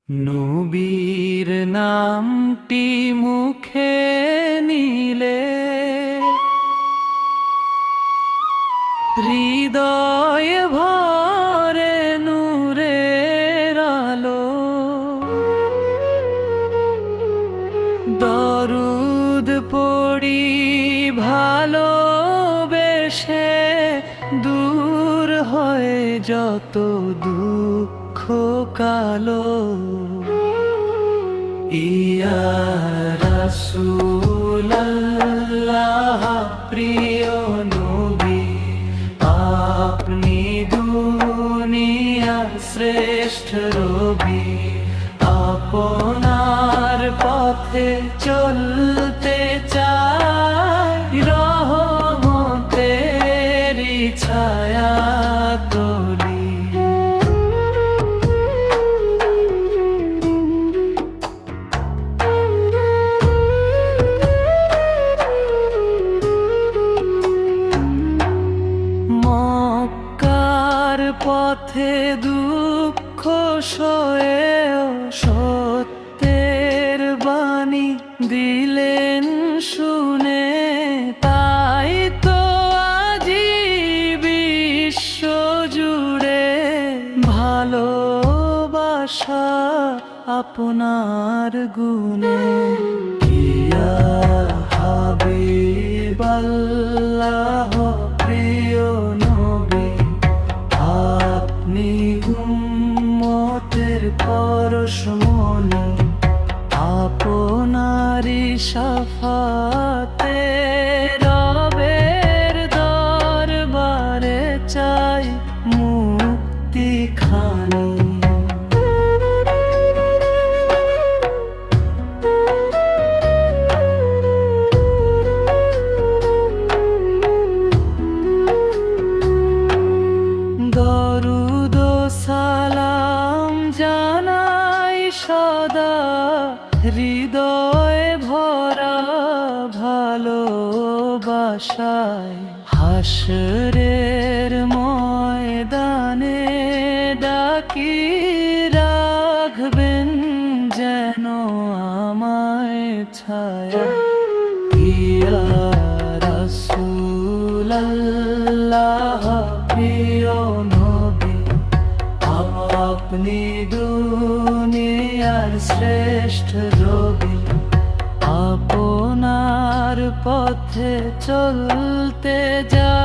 নবীর নামটি মুখে নিলে হৃদয় ভরে নূরের আলো। দরুদ পড়ি ভালোবেসে দূর হয়ে যত দুঃখ কালো। ইয়া রাসূলুল্লাহ প্রিয় নবী, আপনি দুনিয়ার শ্রেষ্ঠ রবি। আপনার পথে চলতে চাই, রহমতেরি ছায়া তলি। মক্কার পথে দুঃখ সয়েও সত্যের বাণী দিলেন শুনে। তাই তো আজি বিশ্ব জুড়ে ভালোবাসা আপনার গুণে। ইয়া হাবিবাল্লাহ প্রিয় নবী, আপনি উম্মতের পরশমণি। আপনারি শাফাতে রবের দরবারে চাই মুক্তি খানি। দরুদ ও সালাম জানাই সদা, হৃদয় ভরা ভালোবাসায়। হাসরের ময়দানে ডাকি রাখবেন যেন আমায় ছায়া। ইয়া রাসূলুল্লাহ প্রিয় নবী, আপনি দুনিয়ার শ্রেষ্ঠ রবি। আপনার পথে চলতে যা